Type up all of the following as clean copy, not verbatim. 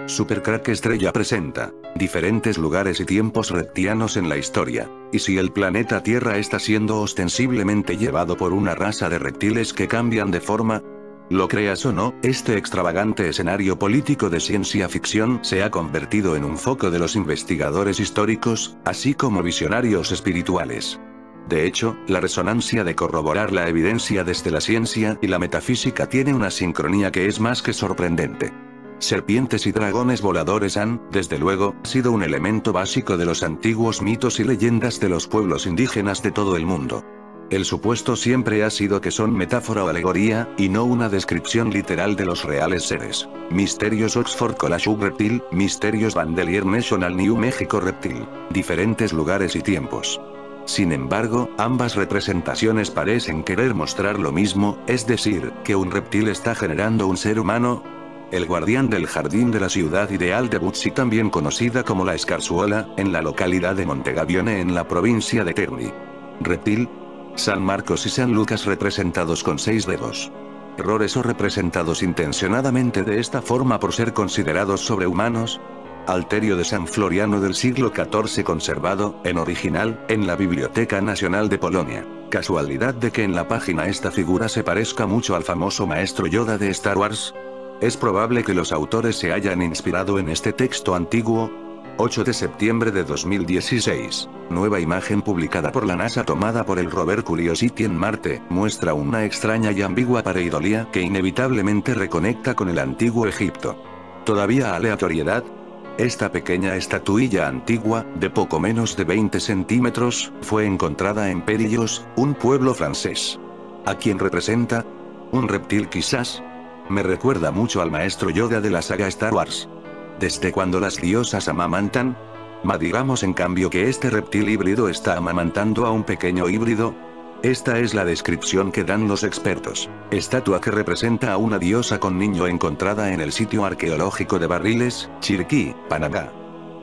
Supercrack Estrella presenta diferentes lugares y tiempos reptilianos en la historia. ¿Y si el planeta Tierra está siendo ostensiblemente llevado por una raza de reptiles que cambian de forma? Lo creas o no, este extravagante escenario político de ciencia ficción se ha convertido en un foco de los investigadores históricos, así como visionarios espirituales. De hecho, la resonancia de corroborar la evidencia desde la ciencia y la metafísica tiene una sincronía que es más que sorprendente. Serpientes y dragones voladores han, desde luego, sido un elemento básico de los antiguos mitos y leyendas de los pueblos indígenas de todo el mundo. El supuesto siempre ha sido que son metáfora o alegoría, y no una descripción literal de los reales seres. Misterios Oxford College Reptil, Misterios Bandelier National New Mexico Reptil. Diferentes lugares y tiempos. Sin embargo, ambas representaciones parecen querer mostrar lo mismo, es decir, que un reptil está generando un ser humano. El guardián del jardín de la ciudad ideal de Butsi, también conocida como la Escarzuela, en la localidad de Montegabione en la provincia de Terni. Reptil. San Marcos y San Lucas representados con 6 dedos. Errores o representados intencionadamente de esta forma por ser considerados sobrehumanos. Alterio de San Floriano del siglo XIV conservado, en original, en la Biblioteca Nacional de Polonia. ¿Casualidad de que en la página esta figura se parezca mucho al famoso maestro Yoda de Star Wars? Es probable que los autores se hayan inspirado en este texto antiguo. 8 de septiembre de 2016. Nueva imagen publicada por la NASA tomada por el rover Curiosity en Marte, muestra una extraña y ambigua pareidolia que inevitablemente reconecta con el antiguo Egipto. ¿Todavía aleatoriedad? Esta pequeña estatuilla antigua, de poco menos de 20 centímetros, fue encontrada en Périllos, un pueblo francés. ¿A quién representa? ¿Un reptil quizás? Me recuerda mucho al maestro Yoda de la saga Star Wars. ¿Desde cuando las diosas amamantan? Digamos en cambio que este reptil híbrido está amamantando a un pequeño híbrido. Esta es la descripción que dan los expertos. Estatua que representa a una diosa con niño encontrada en el sitio arqueológico de Barriles, Chiriquí, Panamá.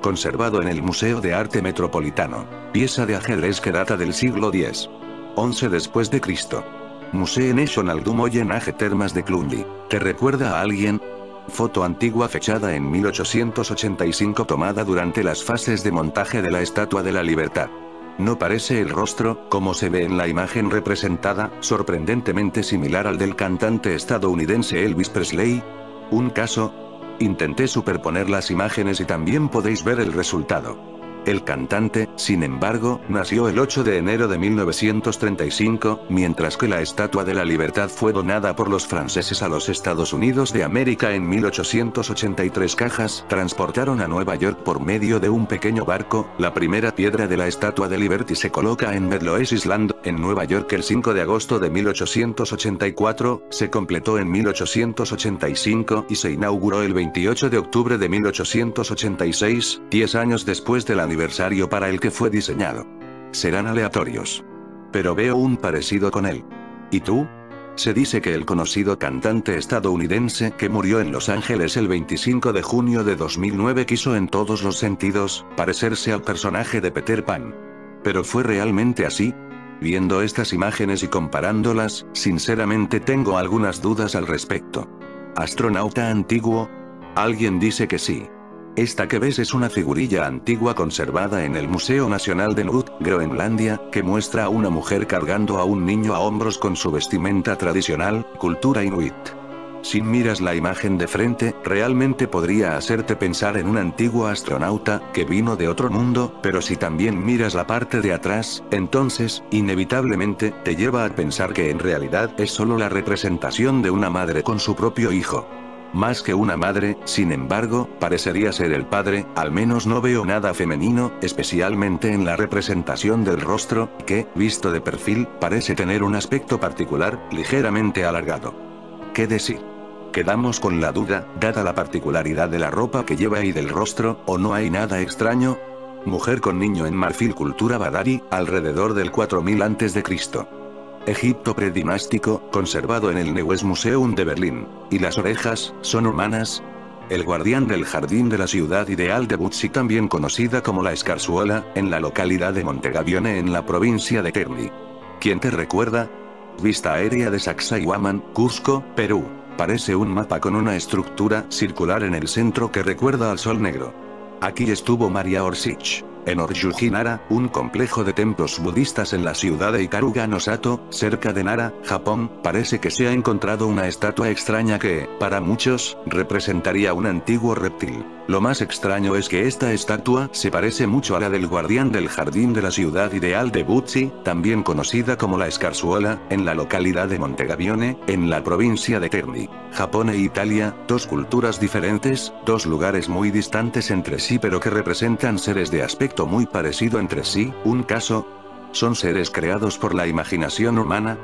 Conservado en el Museo de Arte Metropolitano. Pieza de ajedrez que data del siglo X. 11 después de Cristo. Musée National du Moyen Age Termas de Cluny. ¿Te recuerda a alguien? Foto antigua fechada en 1885 tomada durante las fases de montaje de la Estatua de la Libertad. No parece el rostro, como se ve en la imagen representada, sorprendentemente similar al del cantante estadounidense Elvis Presley. ¿Un caso? Intenté superponer las imágenes y también podéis ver el resultado. El cantante, sin embargo, nació el 8 de enero de 1935, mientras que la Estatua de la Libertad fue donada por los franceses a los Estados Unidos de América en 1883. Cajas transportaron a Nueva York por medio de un pequeño barco. La primera piedra de la Estatua de Liberty se coloca en Medloes Island, en Nueva York el 5 de agosto de 1884, se completó en 1885 y se inauguró el 28 de octubre de 1886, 10 años después del aniversario para el que fue diseñado. Serán aleatorios. Pero veo un parecido con él. ¿Y tú? Se dice que el conocido cantante estadounidense que murió en Los Ángeles el 25 de junio de 2009 quiso en todos los sentidos parecerse al personaje de Peter Pan. ¿Pero fue realmente así? Viendo estas imágenes y comparándolas, sinceramente tengo algunas dudas al respecto. ¿Astronauta antiguo? Alguien dice que sí. Esta que ves es una figurilla antigua conservada en el Museo Nacional de Nuuk, Groenlandia, que muestra a una mujer cargando a un niño a hombros con su vestimenta tradicional, cultura inuit. Si miras la imagen de frente, realmente podría hacerte pensar en un antiguo astronauta, que vino de otro mundo, pero si también miras la parte de atrás, entonces, inevitablemente, te lleva a pensar que en realidad es solo la representación de una madre con su propio hijo. Más que una madre, sin embargo, parecería ser el padre, al menos no veo nada femenino, especialmente en la representación del rostro, que, visto de perfil, parece tener un aspecto particular, ligeramente alargado. ¿Qué decir? Quedamos con la duda, dada la particularidad de la ropa que lleva y del rostro, ¿o no hay nada extraño? Mujer con niño en marfil cultura Badari, alrededor del 4000 a.C. Egipto predinástico, conservado en el Neues Museum de Berlín. ¿Y las orejas, son humanas? El guardián del jardín de la ciudad ideal de Butsi, también conocida como la Escarzuela, en la localidad de Montegabione en la provincia de Terni. ¿Quién te recuerda? Vista aérea de Sacsayhuaman, Cusco, Perú. Parece un mapa con una estructura circular en el centro que recuerda al Sol Negro. Aquí estuvo María Orsic. En Orjuji-Nara, un complejo de templos budistas en la ciudad de Ikaruga-no-Sato, cerca de Nara, Japón, parece que se ha encontrado una estatua extraña que, para muchos, representaría un antiguo reptil. Lo más extraño es que esta estatua se parece mucho a la del guardián del jardín de la ciudad ideal de Butzi, también conocida como la Scarsuola, en la localidad de Montegabione, en la provincia de Terni. Japón e Italia, dos culturas diferentes, dos lugares muy distantes entre sí pero que representan seres de aspecto muy parecido entre sí. Un caso, ¿son seres creados por la imaginación humana?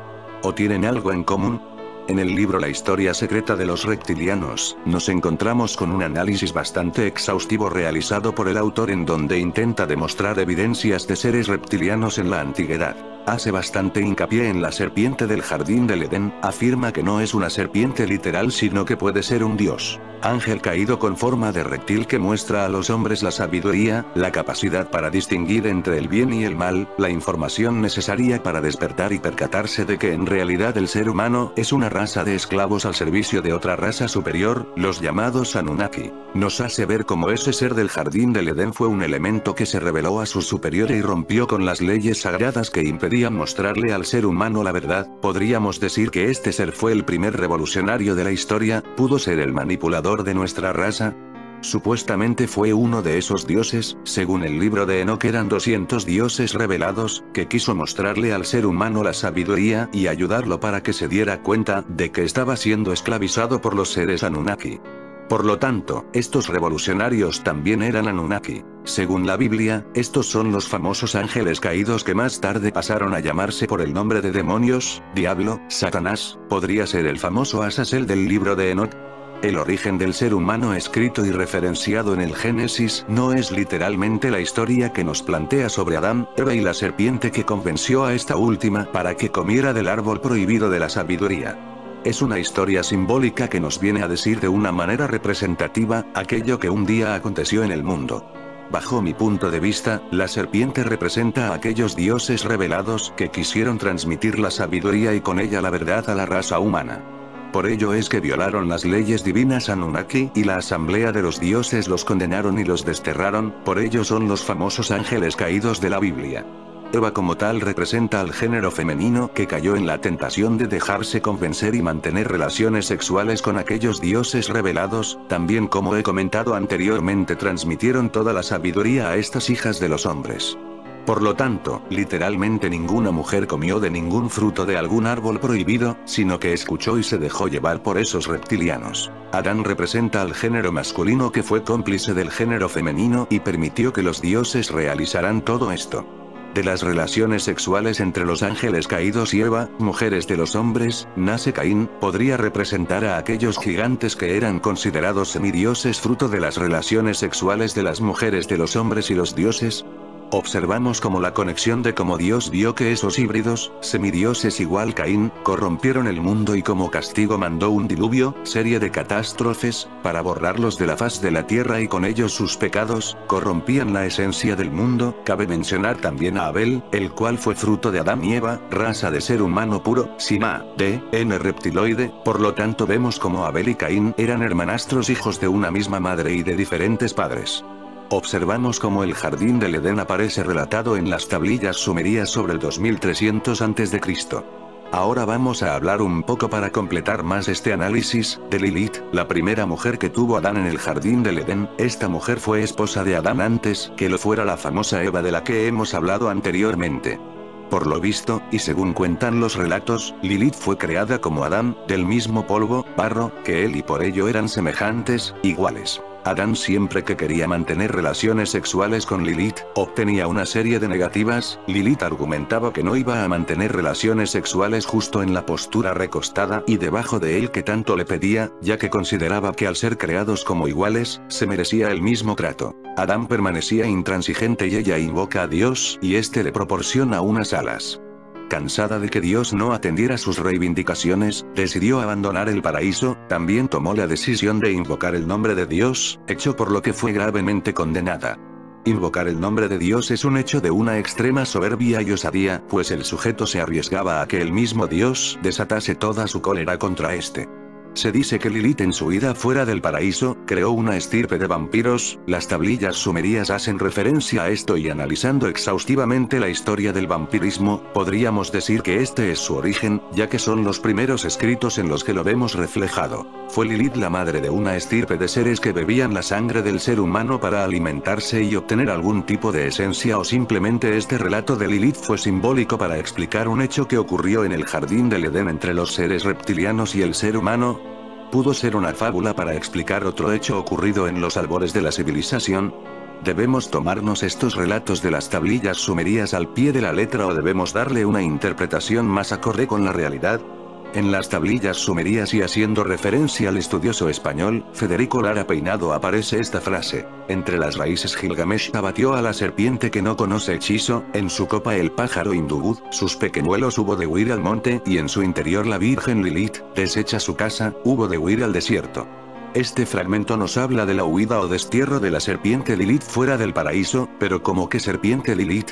¿O tienen algo en común? En el libro La historia secreta de los reptilianos, nos encontramos con un análisis bastante exhaustivo realizado por el autor en donde intenta demostrar evidencias de seres reptilianos en la antigüedad. Hace bastante hincapié en la serpiente del jardín del Edén, afirma que no es una serpiente literal sino que puede ser un dios, ángel caído con forma de reptil que muestra a los hombres la sabiduría, la capacidad para distinguir entre el bien y el mal, la información necesaria para despertar y percatarse de que en realidad el ser humano es una raza de esclavos al servicio de otra raza superior, los llamados Anunnaki. Nos hace ver cómo ese ser del jardín del Edén fue un elemento que se rebeló a su superior y rompió con las leyes sagradas que impedían mostrarle al ser humano la verdad. Podríamos decir que este ser fue el primer revolucionario de la historia, pudo ser el manipulador de nuestra raza. Supuestamente fue uno de esos dioses, según el libro de Enoch eran 200 dioses revelados, que quiso mostrarle al ser humano la sabiduría y ayudarlo para que se diera cuenta de que estaba siendo esclavizado por los seres Anunnaki. Por lo tanto, estos revolucionarios también eran Anunnaki. Según la Biblia, estos son los famosos ángeles caídos que más tarde pasaron a llamarse por el nombre de demonios, diablo, Satanás, podría ser el famoso Azazel del libro de Enoch. El origen del ser humano escrito y referenciado en el Génesis no es literalmente la historia que nos plantea sobre Adán, Eva y la serpiente que convenció a esta última para que comiera del árbol prohibido de la sabiduría. Es una historia simbólica que nos viene a decir de una manera representativa aquello que un día aconteció en el mundo. Bajo mi punto de vista, la serpiente representa a aquellos dioses revelados que quisieron transmitir la sabiduría y con ella la verdad a la raza humana. Por ello es que violaron las leyes divinas Anunnaki y la asamblea de los dioses los condenaron y los desterraron, por ello son los famosos ángeles caídos de la Biblia. Eva como tal representa al género femenino que cayó en la tentación de dejarse convencer y mantener relaciones sexuales con aquellos dioses revelados, también como he comentado anteriormente transmitieron toda la sabiduría a estas hijas de los hombres. Por lo tanto, literalmente ninguna mujer comió de ningún fruto de algún árbol prohibido, sino que escuchó y se dejó llevar por esos reptilianos. Adán representa al género masculino que fue cómplice del género femenino y permitió que los dioses realizaran todo esto. De las relaciones sexuales entre los ángeles caídos y Eva, mujeres de los hombres, nace Caín, podría representar a aquellos gigantes que eran considerados semidioses fruto de las relaciones sexuales de las mujeres de los hombres y los dioses. Observamos como la conexión de cómo Dios vio que esos híbridos, semidioses igual Caín, corrompieron el mundo y como castigo mandó un diluvio, serie de catástrofes, para borrarlos de la faz de la tierra y con ellos sus pecados, corrompían la esencia del mundo. Cabe mencionar también a Abel, el cual fue fruto de Adán y Eva, raza de ser humano puro, sin ADN reptiloide, por lo tanto vemos como Abel y Caín eran hermanastros hijos de una misma madre y de diferentes padres. Observamos cómo el jardín del Edén aparece relatado en las tablillas sumerias sobre el 2300 a.C. Ahora vamos a hablar un poco para completar más este análisis, de Lilith, la primera mujer que tuvo Adán en el jardín del Edén. Esta mujer fue esposa de Adán antes que lo fuera la famosa Eva de la que hemos hablado anteriormente. Por lo visto, y según cuentan los relatos, Lilith fue creada como Adán, del mismo polvo, barro, que él y por ello eran semejantes, iguales. Adán siempre que quería mantener relaciones sexuales con Lilith, obtenía una serie de negativas. Lilith argumentaba que no iba a mantener relaciones sexuales justo en la postura recostada y debajo de él que tanto le pedía, ya que consideraba que al ser creados como iguales, se merecía el mismo trato. Adán permanecía intransigente y ella invoca a Dios, y este le proporciona unas alas. Cansada de que Dios no atendiera sus reivindicaciones, decidió abandonar el paraíso. También tomó la decisión de invocar el nombre de Dios, hecho por lo que fue gravemente condenada. Invocar el nombre de Dios es un hecho de una extrema soberbia y osadía, pues el sujeto se arriesgaba a que el mismo Dios desatase toda su cólera contra este. Se dice que Lilith en su ida fuera del paraíso, creó una estirpe de vampiros. Las tablillas sumerias hacen referencia a esto y analizando exhaustivamente la historia del vampirismo, podríamos decir que este es su origen, ya que son los primeros escritos en los que lo vemos reflejado. Fue Lilith la madre de una estirpe de seres que bebían la sangre del ser humano para alimentarse y obtener algún tipo de esencia, o simplemente este relato de Lilith fue simbólico para explicar un hecho que ocurrió en el jardín del Edén entre los seres reptilianos y el ser humano. ¿Pudo ser una fábula para explicar otro hecho ocurrido en los albores de la civilización? ¿Debemos tomarnos estos relatos de las tablillas sumerias al pie de la letra o debemos darle una interpretación más acorde con la realidad? En las tablillas sumerias y haciendo referencia al estudioso español, Federico Lara Peinado aparece esta frase: entre las raíces Gilgamesh abatió a la serpiente que no conoce hechizo, en su copa el pájaro Hindú, sus pequeñuelos hubo de huir al monte y en su interior la virgen Lilith, deshecha su casa, hubo de huir al desierto. Este fragmento nos habla de la huida o destierro de la serpiente Lilith fuera del paraíso, pero ¿cómo que serpiente Lilith?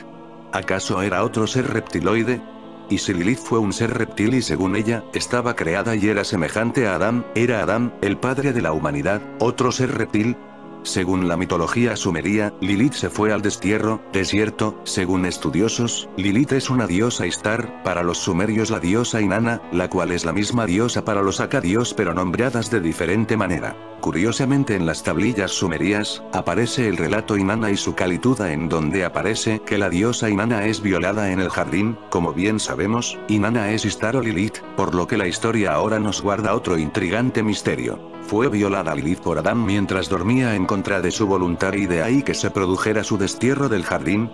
¿Acaso era otro ser reptiloide? Y si Lilith fue un ser reptil y según ella, estaba creada y era semejante a Adán, ¿era Adán, el padre de la humanidad, otro ser reptil? Según la mitología sumeria, Lilith se fue al desierto, según estudiosos, Lilith es una diosa Ishtar, para los sumerios la diosa Inanna, la cual es la misma diosa para los acadios pero nombradas de diferente manera. Curiosamente en las tablillas sumerias, aparece el relato Inanna y su Kalituda en donde aparece que la diosa Inanna es violada en el jardín. Como bien sabemos, Inanna es Ishtar o Lilith, por lo que la historia ahora nos guarda otro intrigante misterio. ¿Fue violada Lilith por Adán mientras dormía en contra de su voluntad y de ahí que se produjera su destierro del jardín?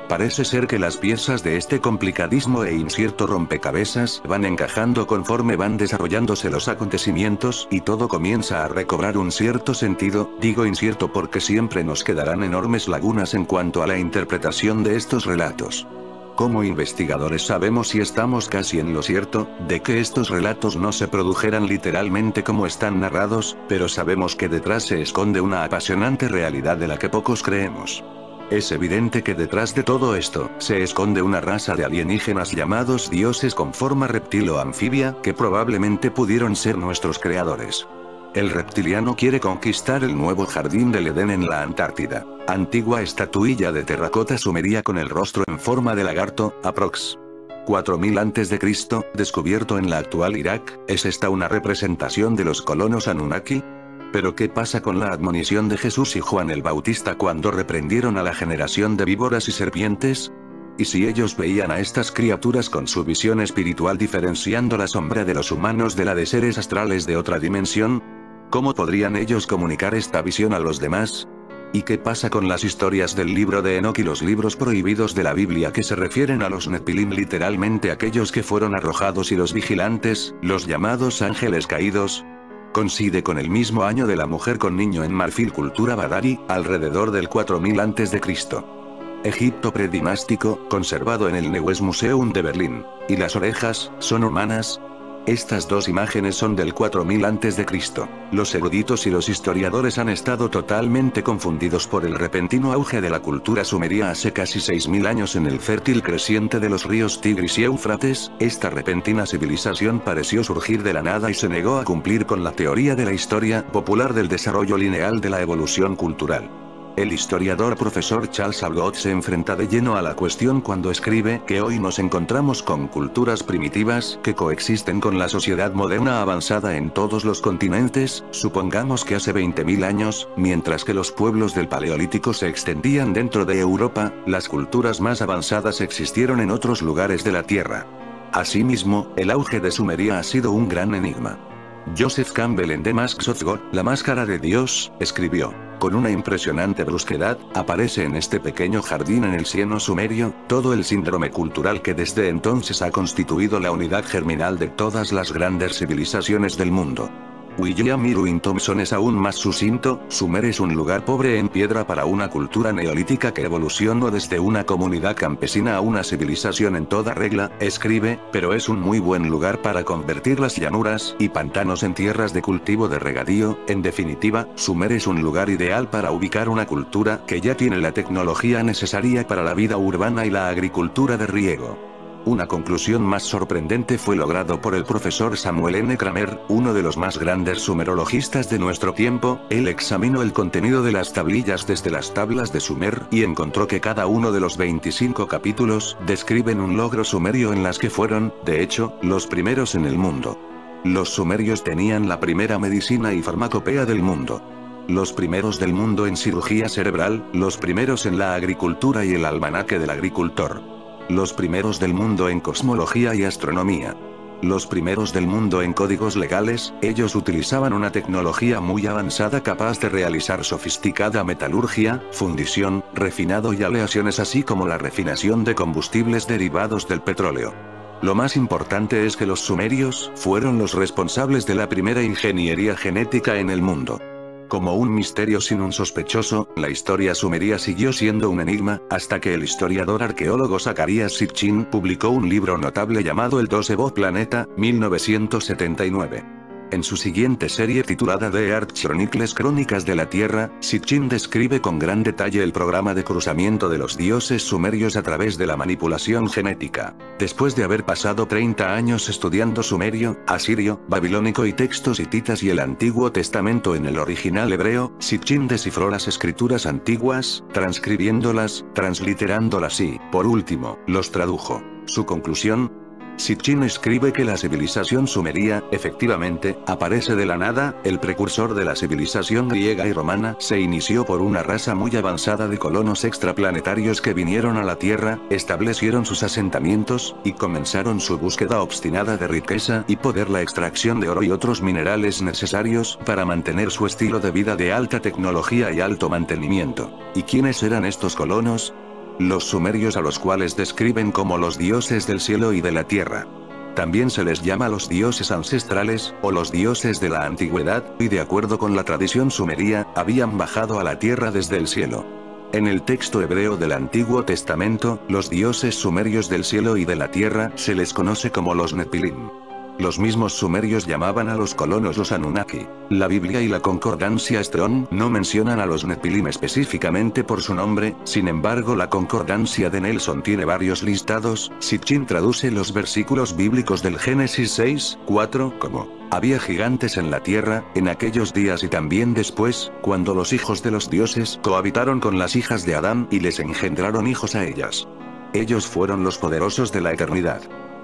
Parece ser que las piezas de este complicadísimo e incierto rompecabezas van encajando conforme van desarrollándose los acontecimientos y todo comienza a recobrar un cierto sentido. Digo incierto porque siempre nos quedarán enormes lagunas en cuanto a la interpretación de estos relatos. Como investigadores sabemos y estamos casi en lo cierto, de que estos relatos no se produjeran literalmente como están narrados, pero sabemos que detrás se esconde una apasionante realidad de la que pocos creemos. Es evidente que detrás de todo esto, se esconde una raza de alienígenas llamados dioses con forma reptil o anfibia, que probablemente pudieron ser nuestros creadores. El reptiliano quiere conquistar el nuevo jardín del Edén en la Antártida. Antigua estatuilla de terracota sumeria con el rostro en forma de lagarto, aprox. 4000 a.C., descubierto en la actual Irak. ¿Es esta una representación de los colonos Anunnaki? ¿Pero qué pasa con la admonición de Jesús y Juan el Bautista cuando reprendieron a la generación de víboras y serpientes? ¿Y si ellos veían a estas criaturas con su visión espiritual diferenciando la sombra de los humanos de la de seres astrales de otra dimensión? ¿Cómo podrían ellos comunicar esta visión a los demás? ¿Y qué pasa con las historias del libro de Enoc y los libros prohibidos de la Biblia que se refieren a los Nefilim, literalmente aquellos que fueron arrojados, y los vigilantes, los llamados ángeles caídos? Coincide con el mismo año de la mujer con niño en marfil, cultura Badari, alrededor del 4000 a.C. Egipto predinástico, conservado en el Neues Museum de Berlín. ¿Y las orejas, son humanas? Estas dos imágenes son del 4000 a.C. Los eruditos y los historiadores han estado totalmente confundidos por el repentino auge de la cultura sumeria hace casi 6000 años en el fértil creciente de los ríos Tigris y Éufrates. Esta repentina civilización pareció surgir de la nada y se negó a cumplir con la teoría de la historia popular del desarrollo lineal de la evolución cultural. El historiador profesor Charles Algot se enfrenta de lleno a la cuestión cuando escribe que hoy nos encontramos con culturas primitivas que coexisten con la sociedad moderna avanzada en todos los continentes. Supongamos que hace 20.000 años, mientras que los pueblos del Paleolítico se extendían dentro de Europa, las culturas más avanzadas existieron en otros lugares de la Tierra. Asimismo, el auge de Sumeria ha sido un gran enigma. Joseph Campbell en The Mask of God, La Máscara de Dios, escribió: con una impresionante brusquedad, aparece en este pequeño jardín en el cieno sumerio, todo el síndrome cultural que desde entonces ha constituido la unidad germinal de todas las grandes civilizaciones del mundo. William Irwin Thompson es aún más sucinto: Sumer es un lugar pobre en piedra para una cultura neolítica que evolucionó desde una comunidad campesina a una civilización en toda regla, escribe, pero es un muy buen lugar para convertir las llanuras y pantanos en tierras de cultivo de regadío. En definitiva, Sumer es un lugar ideal para ubicar una cultura que ya tiene la tecnología necesaria para la vida urbana y la agricultura de riego. Una conclusión más sorprendente fue logrado por el profesor Samuel N. Kramer, uno de los más grandes sumerologistas de nuestro tiempo. Él examinó el contenido de las tablillas desde las tablas de Sumer y encontró que cada uno de los 25 capítulos describen un logro sumerio en las que fueron, de hecho, los primeros en el mundo. Los sumerios tenían la primera medicina y farmacopea del mundo. Los primeros del mundo en cirugía cerebral, los primeros en la agricultura y el almanaque del agricultor. Los primeros del mundo en cosmología y astronomía. Los primeros del mundo en códigos legales. Ellos utilizaban una tecnología muy avanzada capaz de realizar sofisticada metalurgia, fundición, refinado y aleaciones, así como la refinación de combustibles derivados del petróleo. Lo más importante es que los sumerios fueron los responsables de la primera ingeniería genética en el mundo. Como un misterio sin un sospechoso, la historia sumeria siguió siendo un enigma, hasta que el historiador arqueólogo Zacarías Sitchin publicó un libro notable llamado El Dosebo Planeta, 1979. En su siguiente serie titulada The Earth Chronicles, Crónicas de la Tierra, Sitchin describe con gran detalle el programa de cruzamiento de los dioses sumerios a través de la manipulación genética. Después de haber pasado 30 años estudiando sumerio, asirio, babilónico y textos hititas y el Antiguo Testamento en el original hebreo, Sitchin descifró las escrituras antiguas, transcribiéndolas, transliterándolas y, por último, los tradujo. Su conclusión: Sitchin escribe que la civilización sumeria, efectivamente, aparece de la nada. El precursor de la civilización griega y romana se inició por una raza muy avanzada de colonos extraplanetarios que vinieron a la Tierra, establecieron sus asentamientos, y comenzaron su búsqueda obstinada de riqueza y poder, la extracción de oro y otros minerales necesarios para mantener su estilo de vida de alta tecnología y alto mantenimiento. ¿Y quiénes eran estos colonos? Los sumerios, a los cuales describen como los dioses del cielo y de la tierra. También se les llama los dioses ancestrales, o los dioses de la antigüedad, y de acuerdo con la tradición sumeria, habían bajado a la tierra desde el cielo. En el texto hebreo del Antiguo Testamento, los dioses sumerios del cielo y de la tierra se les conoce como los Nepilim. Los mismos sumerios llamaban a los colonos los Anunnaki. La Biblia y la concordancia Strong no mencionan a los Nepilim específicamente por su nombre, sin embargo la concordancia de Nelson tiene varios listados. Sitchin traduce los versículos bíblicos del Génesis 6:4 como: había gigantes en la tierra, en aquellos días y también después, cuando los hijos de los dioses cohabitaron con las hijas de Adán y les engendraron hijos a ellas. Ellos fueron los poderosos de la eternidad.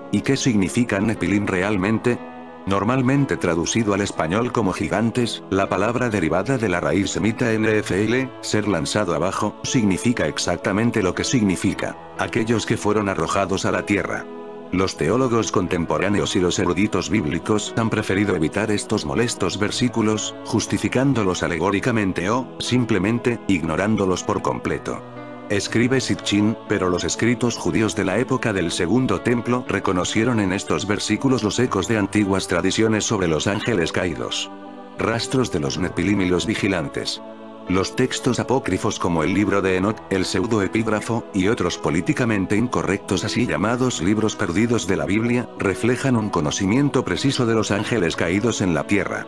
¿Y qué significa Nepilim realmente? Normalmente traducido al español como gigantes, la palabra derivada de la raíz semita NFL, ser lanzado abajo, significa exactamente lo que significa: aquellos que fueron arrojados a la tierra. Los teólogos contemporáneos y los eruditos bíblicos han preferido evitar estos molestos versículos, justificándolos alegóricamente o, simplemente, ignorándolos por completo. Escribe Sitchin, pero los escritos judíos de la época del Segundo Templo reconocieron en estos versículos los ecos de antiguas tradiciones sobre los ángeles caídos. Rastros de los Nepilim y los vigilantes. Los textos apócrifos como el libro de Enoch, el pseudoepígrafo, y otros políticamente incorrectos así llamados libros perdidos de la Biblia, reflejan un conocimiento preciso de los ángeles caídos en la tierra.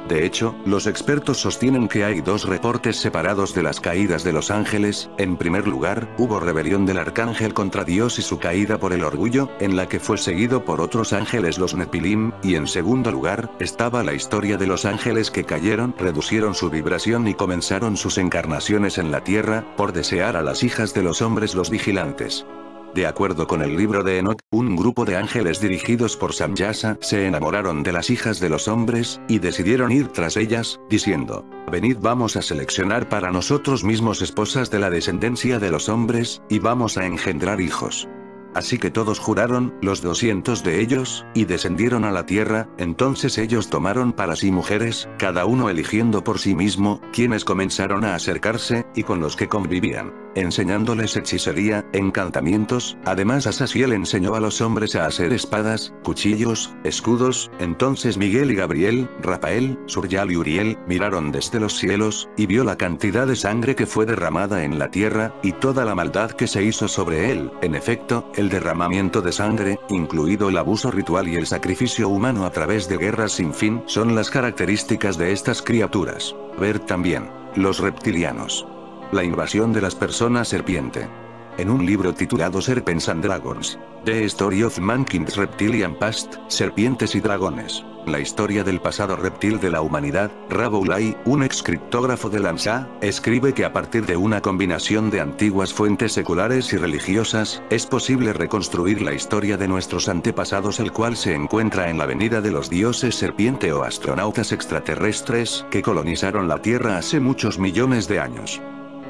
De hecho, los expertos sostienen que hay dos reportes separados de las caídas de los ángeles. En primer lugar, hubo rebelión del arcángel contra Dios y su caída por el orgullo, en la que fue seguido por otros ángeles, los Nepilim, y en segundo lugar, estaba la historia de los ángeles que cayeron, reducieron su vibración y comenzaron sus encarnaciones en la tierra, por desear a las hijas de los hombres, los vigilantes. De acuerdo con el libro de Enoch, un grupo de ángeles dirigidos por Samyasa se enamoraron de las hijas de los hombres, y decidieron ir tras ellas, diciendo: venid, vamos a seleccionar para nosotros mismos esposas de la descendencia de los hombres, y vamos a engendrar hijos. Así que todos juraron, los 200 de ellos, y descendieron a la tierra. Entonces ellos tomaron para sí mujeres, cada uno eligiendo por sí mismo, quienes comenzaron a acercarse, y con los que convivían, enseñándoles hechicería, encantamientos. Además Azaziel enseñó a los hombres a hacer espadas, cuchillos, escudos. Entonces Miguel y Gabriel, Rafael, Suryal y Uriel, miraron desde los cielos, y vio la cantidad de sangre que fue derramada en la tierra, y toda la maldad que se hizo sobre él. En efecto, el derramamiento de sangre, incluido el abuso ritual y el sacrificio humano a través de guerras sin fin, son las características de estas criaturas. Ver también: los reptilianos. La invasión de las personas serpiente. En un libro titulado Serpents and Dragons, The Story of Mankind's Reptilian Past, Serpientes y Dragones, la historia del pasado reptil de la humanidad, Raboulay, un ex criptógrafo de Lanza, escribe que a partir de una combinación de antiguas fuentes seculares y religiosas, es posible reconstruir la historia de nuestros antepasados, el cual se encuentra en la venida de los dioses serpiente o astronautas extraterrestres, que colonizaron la Tierra hace muchos millones de años.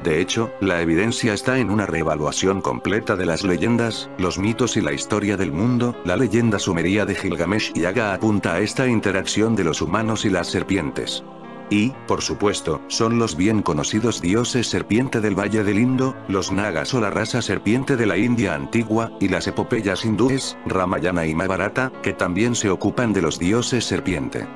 De hecho, la evidencia está en una reevaluación completa de las leyendas, los mitos y la historia del mundo. La leyenda sumeria de Gilgamesh y Aga apunta a esta interacción de los humanos y las serpientes. Y, por supuesto, son los bien conocidos dioses serpiente del Valle del Indo, los Nagas o la raza serpiente de la India antigua, y las epopeyas hindúes, Ramayana y Mahabharata, que también se ocupan de los dioses serpiente.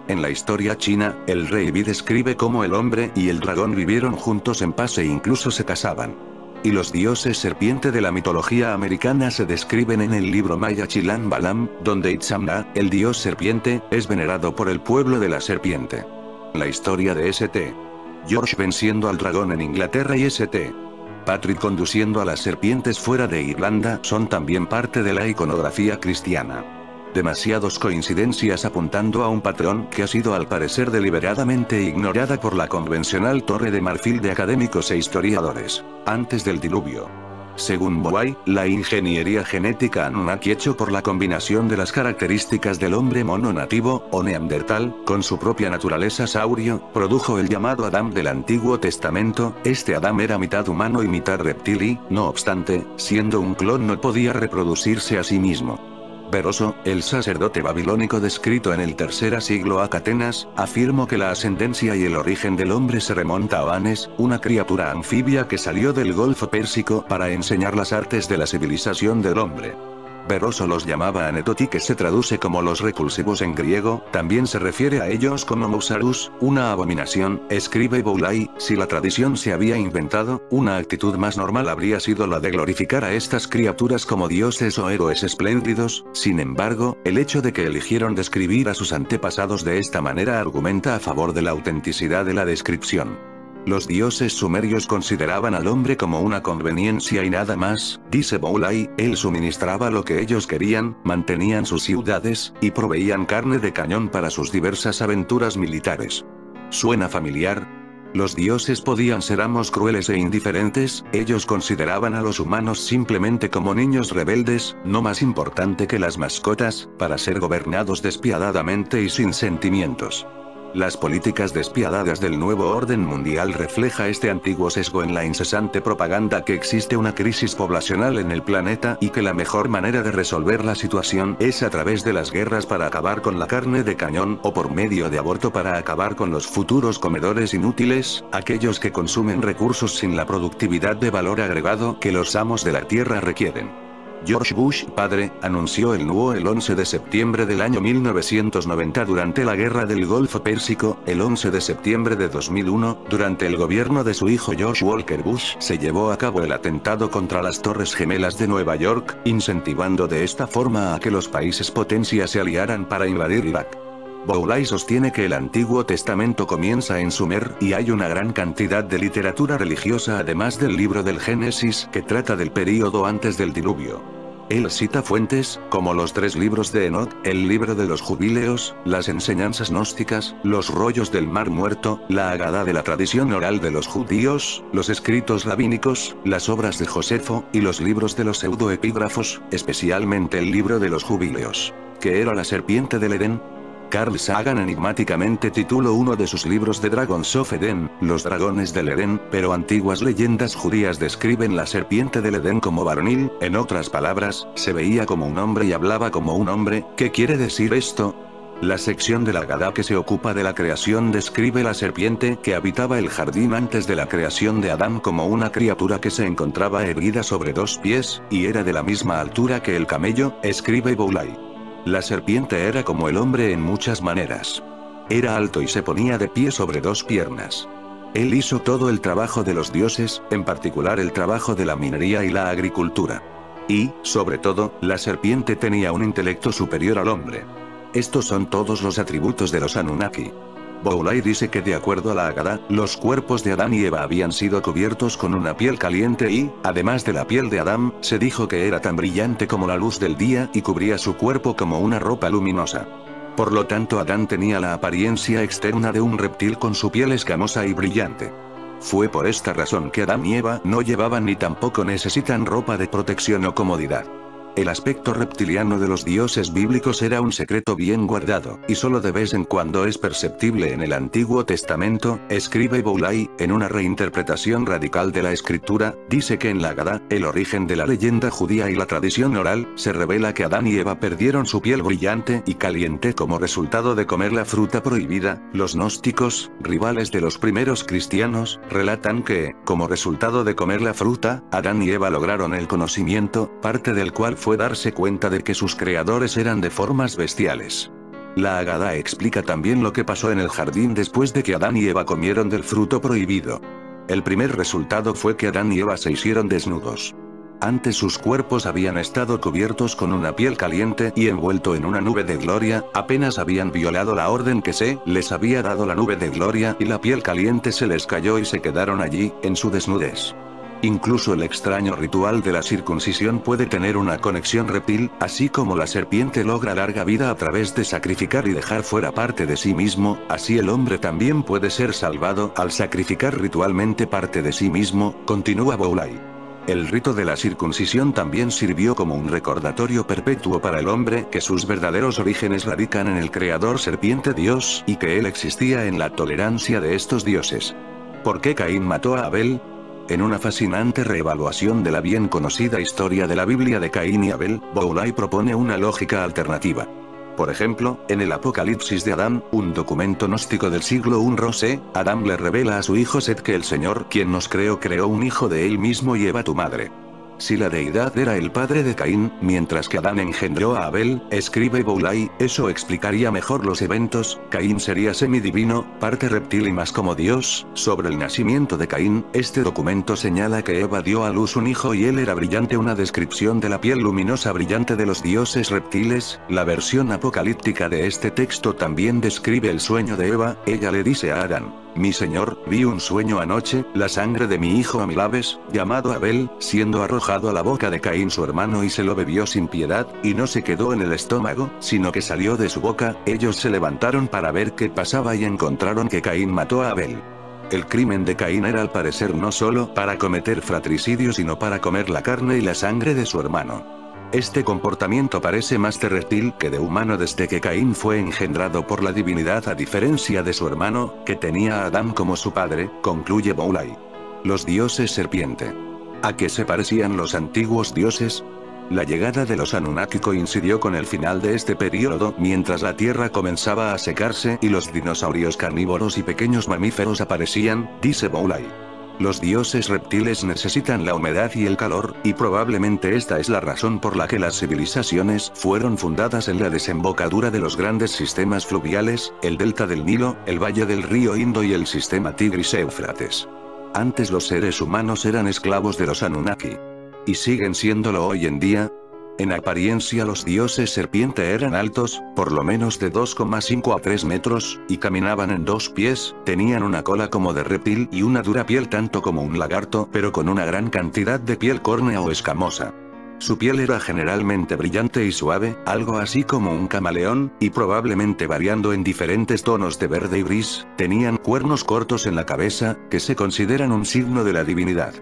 En la historia china, el rey Bi describe cómo el hombre y el dragón vivieron juntos en paz e incluso se casaban. Y los dioses serpiente de la mitología americana se describen en el libro maya Chilan Balam, donde Itzamna, el dios serpiente, es venerado por el pueblo de la serpiente. La historia de St. George venciendo al dragón en Inglaterra y St. Patrick conduciendo a las serpientes fuera de Irlanda son también parte de la iconografía cristiana. Demasiadas coincidencias apuntando a un patrón que ha sido al parecer deliberadamente ignorada por la convencional torre de marfil de académicos e historiadores. Antes del diluvio. Según Boay, la ingeniería genética Anunnaki hecho por la combinación de las características del hombre mono nativo, o neandertal, con su propia naturaleza saurio, produjo el llamado Adán del Antiguo Testamento. Este Adán era mitad humano y mitad reptil y, no obstante, siendo un clon no podía reproducirse a sí mismo. Beroso, el sacerdote babilónico descrito en el tercer siglo a Atenas, afirmó que la ascendencia y el origen del hombre se remonta a Oanes, una criatura anfibia que salió del Golfo Pérsico para enseñar las artes de la civilización del hombre. Beroso los llamaba Anetoti, que se traduce como los repulsivos en griego. También se refiere a ellos como Mousarus, una abominación. Escribe Boulay, si la tradición se había inventado, una actitud más normal habría sido la de glorificar a estas criaturas como dioses o héroes espléndidos. Sin embargo, el hecho de que eligieron describir a sus antepasados de esta manera argumenta a favor de la autenticidad de la descripción. Los dioses sumerios consideraban al hombre como una conveniencia y nada más, dice Boulay. Él suministraba lo que ellos querían, mantenían sus ciudades, y proveían carne de cañón para sus diversas aventuras militares. ¿Suena familiar? Los dioses podían ser amos crueles e indiferentes. Ellos consideraban a los humanos simplemente como niños rebeldes, no más importante que las mascotas, para ser gobernados despiadadamente y sin sentimientos. Las políticas despiadadas del nuevo orden mundial refleja este antiguo sesgo en la incesante propaganda que existe una crisis poblacional en el planeta y que la mejor manera de resolver la situación es a través de las guerras para acabar con la carne de cañón o por medio de aborto para acabar con los futuros comedores inútiles, aquellos que consumen recursos sin la productividad de valor agregado que los amos de la tierra requieren. George Bush, padre, anunció el NUO el 11 de septiembre del año 1990 durante la Guerra del Golfo Pérsico. El 11 de septiembre de 2001, durante el gobierno de su hijo George Walker Bush, se llevó a cabo el atentado contra las Torres Gemelas de Nueva York, incentivando de esta forma a que los países potencia se aliaran para invadir Irak. Boulay sostiene que el Antiguo Testamento comienza en Sumer, y hay una gran cantidad de literatura religiosa además del libro del Génesis que trata del período antes del diluvio. Él cita fuentes, como los 3 libros de Enoch, el libro de los jubileos, las enseñanzas gnósticas, los rollos del Mar Muerto, la Agadá de la tradición oral de los judíos, los escritos rabínicos, las obras de Josefo, y los libros de los pseudoepígrafos, especialmente el libro de los jubileos. ¿Qué era la serpiente del Edén? Carl Sagan enigmáticamente tituló uno de sus libros The Dragons of Eden, Los Dragones del Edén, pero antiguas leyendas judías describen la serpiente del Edén como varonil. En otras palabras, se veía como un hombre y hablaba como un hombre. ¿Qué quiere decir esto? La sección de la Agadá que se ocupa de la creación describe la serpiente que habitaba el jardín antes de la creación de Adán como una criatura que se encontraba erguida sobre 2 pies, y era de la misma altura que el camello, escribe Boulay. La serpiente era como el hombre en muchas maneras. Era alto y se ponía de pie sobre 2 piernas. Él hizo todo el trabajo de los dioses, en particular el trabajo de la minería y la agricultura. Y, sobre todo, la serpiente tenía un intelecto superior al hombre. Estos son todos los atributos de los Anunnaki. Boulay dice que de acuerdo a la Haggadah, los cuerpos de Adán y Eva habían sido cubiertos con una piel caliente y, además de la piel de Adán, se dijo que era tan brillante como la luz del día y cubría su cuerpo como una ropa luminosa. Por lo tanto, Adán tenía la apariencia externa de un reptil con su piel escamosa y brillante. Fue por esta razón que Adán y Eva no llevaban ni tampoco necesitan ropa de protección o comodidad. El aspecto reptiliano de los dioses bíblicos era un secreto bien guardado, y solo de vez en cuando es perceptible en el Antiguo Testamento, escribe Boulay, en una reinterpretación radical de la escritura, dice que en la Haggadah, el origen de la leyenda judía y la tradición oral, se revela que Adán y Eva perdieron su piel brillante y caliente como resultado de comer la fruta prohibida. Los gnósticos, rivales de los primeros cristianos, relatan que, como resultado de comer la fruta, Adán y Eva lograron el conocimiento, parte del cual fue darse cuenta de que sus creadores eran de formas bestiales. La Haggadah explica también lo que pasó en el jardín después de que Adán y Eva comieron del fruto prohibido. El primer resultado fue que Adán y Eva se hicieron desnudos. Antes sus cuerpos habían estado cubiertos con una piel caliente y envuelto en una nube de gloria, apenas habían violado la orden que se les había dado la nube de gloria y la piel caliente se les cayó y se quedaron allí, en su desnudez. Incluso el extraño ritual de la circuncisión puede tener una conexión reptil, así como la serpiente logra larga vida a través de sacrificar y dejar fuera parte de sí mismo, así el hombre también puede ser salvado al sacrificar ritualmente parte de sí mismo, continúa Boulay. El rito de la circuncisión también sirvió como un recordatorio perpetuo para el hombre que sus verdaderos orígenes radican en el creador serpiente Dios, y que él existía en la tolerancia de estos dioses. ¿Por qué Caín mató a Abel? En una fascinante reevaluación de la bien conocida historia de la Biblia de Caín y Abel, Boulay propone una lógica alternativa. Por ejemplo, en el Apocalipsis de Adán, un documento gnóstico del siglo I Rosé, Adán le revela a su hijo Set que el Señor quien nos creó un hijo de él mismo y Eva tu madre. Si la deidad era el padre de Caín, mientras que Adán engendró a Abel, escribe Boulay, eso explicaría mejor los eventos. Caín sería semidivino, parte reptil y más como Dios. Sobre el nacimiento de Caín, este documento señala que Eva dio a luz un hijo y él era brillante, una descripción de la piel luminosa brillante de los dioses reptiles. La versión apocalíptica de este texto también describe el sueño de Eva. Ella le dice a Adán: mi señor, vi un sueño anoche, la sangre de mi hijo Amilabes, llamado Abel, siendo arrojado a la boca de Caín su hermano y se lo bebió sin piedad, y no se quedó en el estómago, sino que salió de su boca. Ellos se levantaron para ver qué pasaba y encontraron que Caín mató a Abel. El crimen de Caín era al parecer no solo para cometer fratricidio sino para comer la carne y la sangre de su hermano. Este comportamiento parece más de reptil que de humano desde que Caín fue engendrado por la divinidad a diferencia de su hermano, que tenía a Adán como su padre, concluye Boulay. Los dioses serpiente. ¿A qué se parecían los antiguos dioses? La llegada de los Anunnaki coincidió con el final de este periodo mientras la Tierra comenzaba a secarse y los dinosaurios carnívoros y pequeños mamíferos aparecían, dice Boulay. Los dioses reptiles necesitan la humedad y el calor, y probablemente esta es la razón por la que las civilizaciones fueron fundadas en la desembocadura de los grandes sistemas fluviales, el delta del Nilo, el valle del río Indo y el sistema Tigris-Éufrates. Antes los seres humanos eran esclavos de los Anunnaki. Y siguen siéndolo hoy en día. En apariencia los dioses serpiente eran altos, por lo menos de 2,5 a 3 metros, y caminaban en 2 pies, tenían una cola como de reptil y una dura piel tanto como un lagarto, pero con una gran cantidad de piel córnea o escamosa. Su piel era generalmente brillante y suave, algo así como un camaleón, y probablemente variando en diferentes tonos de verde y gris. Tenían cuernos cortos en la cabeza, que se consideran un signo de la divinidad.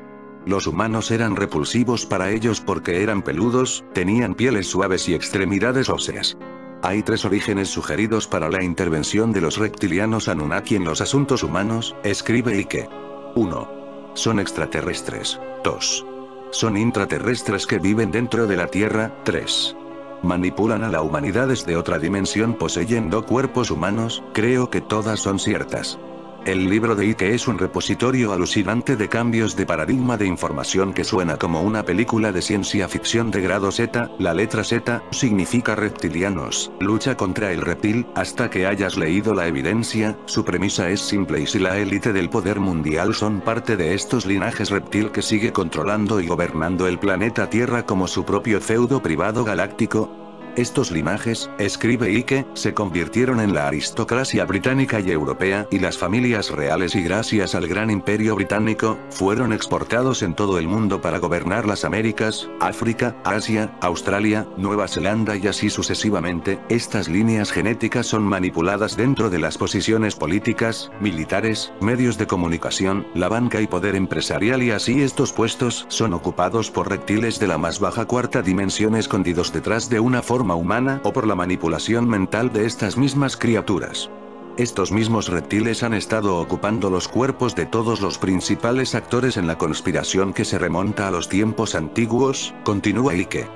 Los humanos eran repulsivos para ellos porque eran peludos, tenían pieles suaves y extremidades óseas. Hay 3 orígenes sugeridos para la intervención de los reptilianos Anunnaki en los asuntos humanos, escribe Ike. 1. Son extraterrestres. 2. Son intraterrestres que viven dentro de la Tierra. 3. Manipulan a la humanidad desde otra dimensión poseyendo cuerpos humanos. Creo que todas son ciertas. El libro de Ike es un repositorio alucinante de cambios de paradigma de información que suena como una película de ciencia ficción de grado Z. La letra Z significa reptilianos, lucha contra el reptil. Hasta que hayas leído la evidencia, su premisa es simple: y si la élite del poder mundial son parte de estos linajes reptil que sigue controlando y gobernando el planeta Tierra como su propio feudo privado galáctico. Estos linajes, escribe Ike, se convirtieron en la aristocracia británica y europea y las familias reales y gracias al gran imperio británico, fueron exportados en todo el mundo para gobernar las Américas, África, Asia, Australia, Nueva Zelanda y así sucesivamente. Estas líneas genéticas son manipuladas dentro de las posiciones políticas, militares, medios de comunicación, la banca y poder empresarial y así estos puestos son ocupados por reptiles de la más baja cuarta dimensión escondidos detrás de una forma humana o por la manipulación mental de estas mismas criaturas. Estos mismos reptiles han estado ocupando los cuerpos de todos los principales actores en la conspiración que se remonta a los tiempos antiguos, continúa Ike.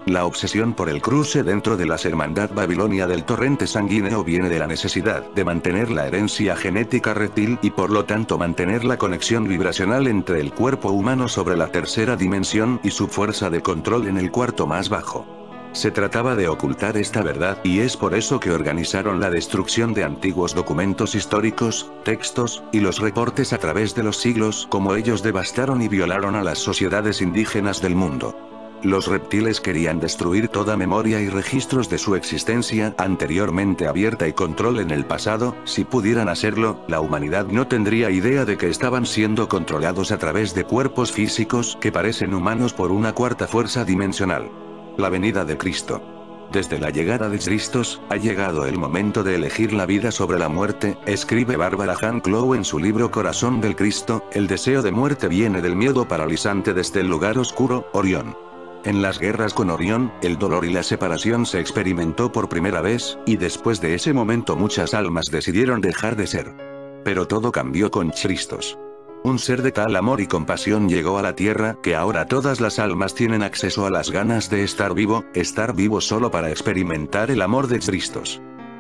La obsesión por el cruce dentro de la hermandad babilonia del torrente sanguíneo viene de la necesidad de mantener la herencia genética reptil y por lo tanto mantener la conexión vibracional entre el cuerpo humano sobre la tercera dimensión y su fuerza de control en el cuarto más bajo. Se trataba de ocultar esta verdad y es por eso que organizaron la destrucción de antiguos documentos históricos, textos, y los reportes a través de los siglos como ellos devastaron y violaron a las sociedades indígenas del mundo. Los reptiles querían destruir toda memoria y registros de su existencia anteriormente abierta y control en el pasado. Si pudieran hacerlo, la humanidad no tendría idea de que estaban siendo controlados a través de cuerpos físicos que parecen humanos por una cuarta fuerza dimensional. La venida de Cristo. Desde la llegada de Cristo, ha llegado el momento de elegir la vida sobre la muerte, escribe Barbara Ann Clough en su libro Corazón del Cristo. El deseo de muerte viene del miedo paralizante desde el lugar oscuro, Orión. En las guerras con Orión, el dolor y la separación se experimentó por primera vez, y después de ese momento muchas almas decidieron dejar de ser. Pero todo cambió con Cristo. Un ser de tal amor y compasión llegó a la tierra que ahora todas las almas tienen acceso a las ganas de estar vivo solo para experimentar el amor de Cristo.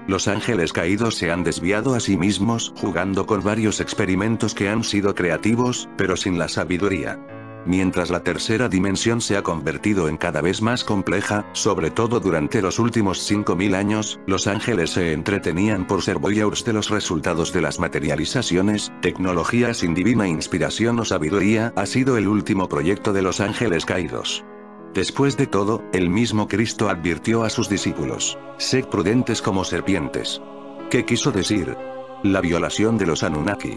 Los ángeles caídos se han desviado a sí mismos jugando con varios experimentos que han sido creativos, pero sin la sabiduría. Mientras la tercera dimensión se ha convertido en cada vez más compleja, sobre todo durante los últimos 5000 años, los ángeles se entretenían por ser voyeurs de los resultados de las materializaciones. Tecnología sin divina inspiración o sabiduría ha sido el último proyecto de los ángeles caídos. Después de todo, el mismo Cristo advirtió a sus discípulos: sed prudentes como serpientes. ¿Qué quiso decir? La violación de los Anunnaki.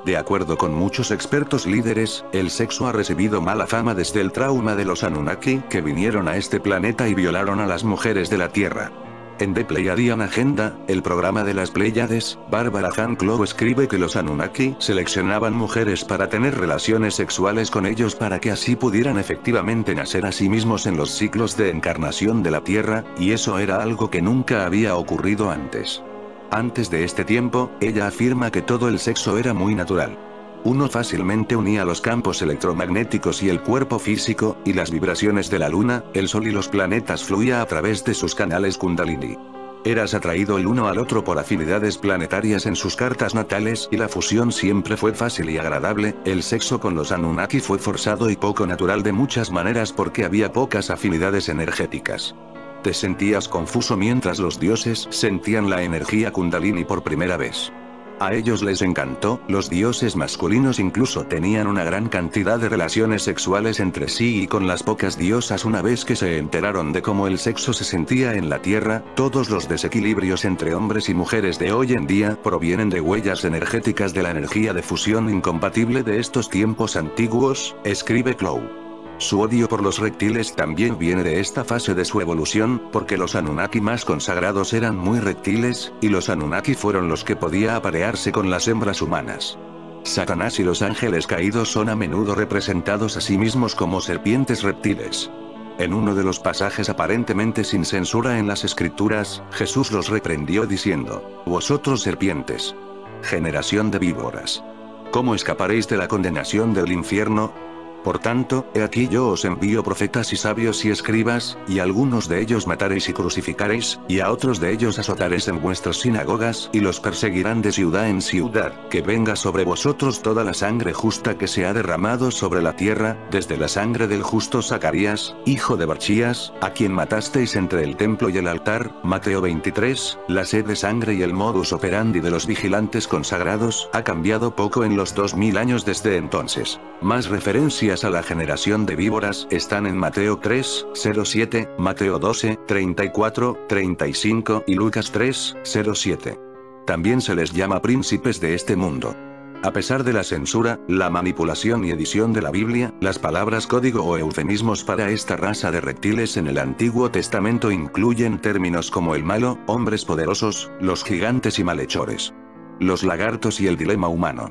De acuerdo con muchos expertos líderes, el sexo ha recibido mala fama desde el trauma de los Anunnaki que vinieron a este planeta y violaron a las mujeres de la Tierra. En The Pleiadian Agenda, el programa de las Pléyades, Barbara Ann Clough escribe que los Anunnaki seleccionaban mujeres para tener relaciones sexuales con ellos para que así pudieran efectivamente nacer a sí mismos en los ciclos de encarnación de la Tierra, y eso era algo que nunca había ocurrido antes. Antes de este tiempo, ella afirma que todo el sexo era muy natural. Uno fácilmente unía los campos electromagnéticos y el cuerpo físico, y las vibraciones de la luna, el sol y los planetas fluía a través de sus canales Kundalini. Eras atraído el uno al otro por afinidades planetarias en sus cartas natales y la fusión siempre fue fácil y agradable. El sexo con los Anunnaki fue forzado y poco natural de muchas maneras porque había pocas afinidades energéticas. Te sentías confuso mientras los dioses sentían la energía Kundalini por primera vez. A ellos les encantó. Los dioses masculinos incluso tenían una gran cantidad de relaciones sexuales entre sí y con las pocas diosas. Una vez que se enteraron de cómo el sexo se sentía en la Tierra, todos los desequilibrios entre hombres y mujeres de hoy en día provienen de huellas energéticas de la energía de fusión incompatible de estos tiempos antiguos, escribe Clough. Su odio por los reptiles también viene de esta fase de su evolución, porque los Anunnaki más consagrados eran muy reptiles, y los Anunnaki fueron los que podía aparearse con las hembras humanas. Satanás y los ángeles caídos son a menudo representados a sí mismos como serpientes reptiles. En uno de los pasajes aparentemente sin censura en las escrituras, Jesús los reprendió diciendo: vosotros serpientes, generación de víboras, ¿cómo escaparéis de la condenación del infierno? Por tanto, he aquí yo os envío profetas y sabios y escribas, y a algunos de ellos mataréis y crucificaréis, y a otros de ellos azotaréis en vuestras sinagogas, y los perseguirán de ciudad en ciudad, que venga sobre vosotros toda la sangre justa que se ha derramado sobre la tierra, desde la sangre del justo Zacarías, hijo de Barchías, a quien matasteis entre el templo y el altar. Mateo 23, la sed de sangre y el modus operandi de los vigilantes consagrados ha cambiado poco en los 2000 años desde entonces. Más referencias a la generación de víboras están en Mateo 3:07, Mateo 12:34, 35 y Lucas 3:07. También se les llama príncipes de este mundo. A pesar de la censura, la manipulación y edición de la Biblia, las palabras código o eufemismos para esta raza de reptiles en el Antiguo Testamento incluyen términos como el malo, hombres poderosos, los gigantes y malhechores, los lagartos y el dilema humano.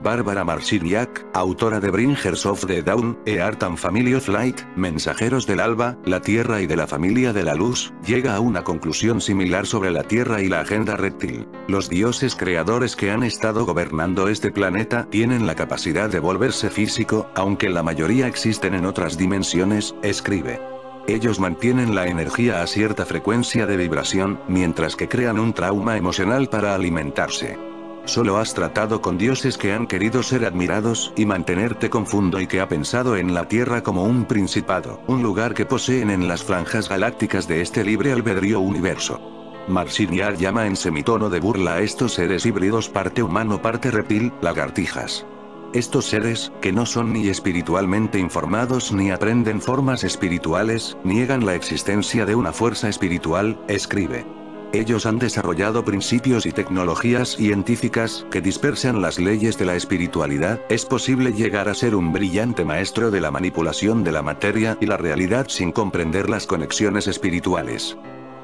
Bárbara Marciniak, autora de Bringers of the Dawn, A Art and Family of Light, Mensajeros del Alba, la Tierra y de la Familia de la Luz, llega a una conclusión similar sobre la Tierra y la agenda reptil. Los dioses creadores que han estado gobernando este planeta tienen la capacidad de volverse físico, aunque la mayoría existen en otras dimensiones, escribe. Ellos mantienen la energía a cierta frecuencia de vibración, mientras que crean un trauma emocional para alimentarse. Solo has tratado con dioses que han querido ser admirados y mantenerte confuso y que ha pensado en la Tierra como un principado, un lugar que poseen en las franjas galácticas de este libre albedrío universo. Marciniak llama en semitono de burla a estos seres híbridos parte humano parte reptil, lagartijas. Estos seres, que no son ni espiritualmente informados ni aprenden formas espirituales, niegan la existencia de una fuerza espiritual, escribe. Ellos han desarrollado principios y tecnologías científicas que dispersan las leyes de la espiritualidad. Es posible llegar a ser un brillante maestro de la manipulación de la materia y la realidad sin comprender las conexiones espirituales.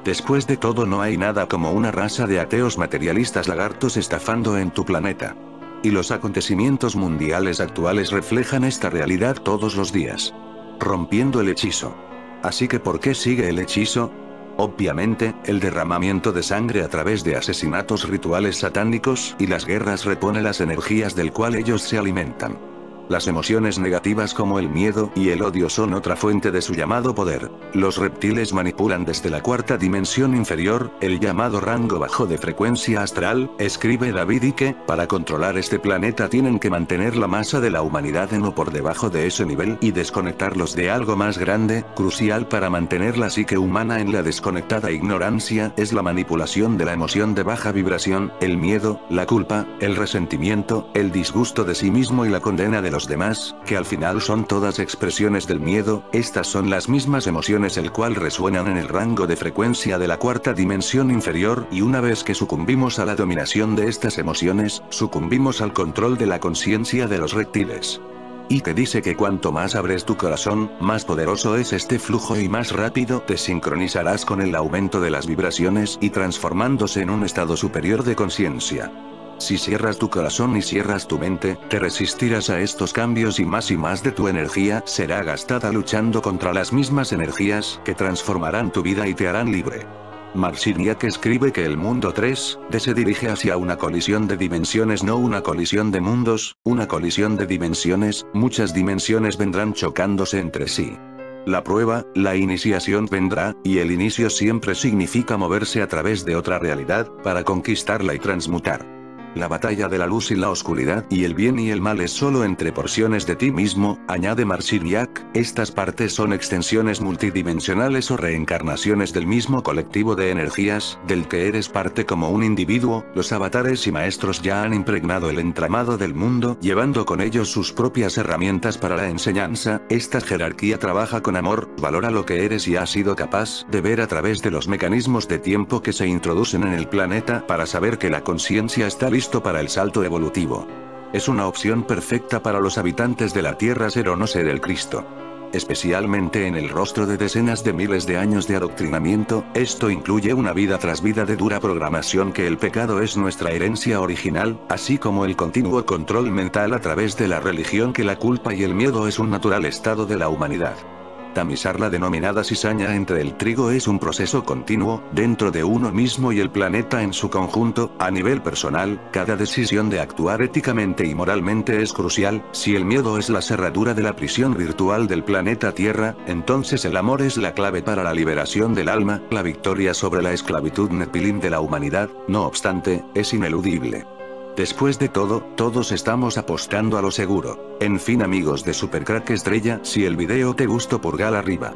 Después de todo, no hay nada como una raza de ateos materialistas lagartos estafando en tu planeta. Y los acontecimientos mundiales actuales reflejan esta realidad todos los días, rompiendo el hechizo. Así que ¿por qué sigue el hechizo? Obviamente, el derramamiento de sangre a través de asesinatos rituales satánicos y las guerras repone las energías del cual ellos se alimentan. Las emociones negativas como el miedo y el odio son otra fuente de su llamado poder. Los reptiles manipulan desde la cuarta dimensión inferior, el llamado rango bajo de frecuencia astral, escribe David Icke. Para controlar este planeta tienen que mantener la masa de la humanidad en o por debajo de ese nivel y desconectarlos de algo más grande. Crucial para mantener la psique humana en la desconectada ignorancia es la manipulación de la emoción de baja vibración, el miedo, la culpa, el resentimiento, el disgusto de sí mismo y la condena de los demás, que al final son todas expresiones del miedo. Estas son las mismas emociones el cual resuenan en el rango de frecuencia de la cuarta dimensión inferior, y una vez que sucumbimos a la dominación de estas emociones, sucumbimos al control de la conciencia de los reptiles. Y que dice que cuanto más abres tu corazón, más poderoso es este flujo y más rápido te sincronizarás con el aumento de las vibraciones y transformándose en un estado superior de conciencia. Si cierras tu corazón y cierras tu mente, te resistirás a estos cambios y más de tu energía será gastada luchando contra las mismas energías que transformarán tu vida y te harán libre. Marciniak escribe que el mundo 3D se dirige hacia una colisión de dimensiones, no una colisión de mundos, una colisión de dimensiones. Muchas dimensiones vendrán chocándose entre sí. La prueba, la iniciación vendrá, y el inicio siempre significa moverse a través de otra realidad, para conquistarla y transmutar. La batalla de la luz y la oscuridad y el bien y el mal es solo entre porciones de ti mismo, añade Marciniak. Estas partes son extensiones multidimensionales o reencarnaciones del mismo colectivo de energías, del que eres parte como un individuo. Los avatares y maestros ya han impregnado el entramado del mundo, llevando con ellos sus propias herramientas para la enseñanza. Esta jerarquía trabaja con amor, valora lo que eres y has sido capaz de ver a través de los mecanismos de tiempo que se introducen en el planeta para saber que la conciencia está lista para el salto evolutivo. Es una opción perfecta para los habitantes de la Tierra ser o no ser el Cristo. Especialmente en el rostro de decenas de miles de años de adoctrinamiento, esto incluye una vida tras vida de dura programación que el pecado es nuestra herencia original, así como el continuo control mental a través de la religión que la culpa y el miedo es un natural estado de la humanidad. Tamizar la denominada cizaña entre el trigo es un proceso continuo, dentro de uno mismo y el planeta en su conjunto. A nivel personal, cada decisión de actuar éticamente y moralmente es crucial. Si el miedo es la cerradura de la prisión virtual del planeta Tierra, entonces el amor es la clave para la liberación del alma, la victoria sobre la esclavitud nepilim de la humanidad. No obstante, es ineludible. Después de todo, todos estamos apostando a lo seguro. En fin, amigos de Supercrack Estrella, si el video te gustó, pulgar arriba.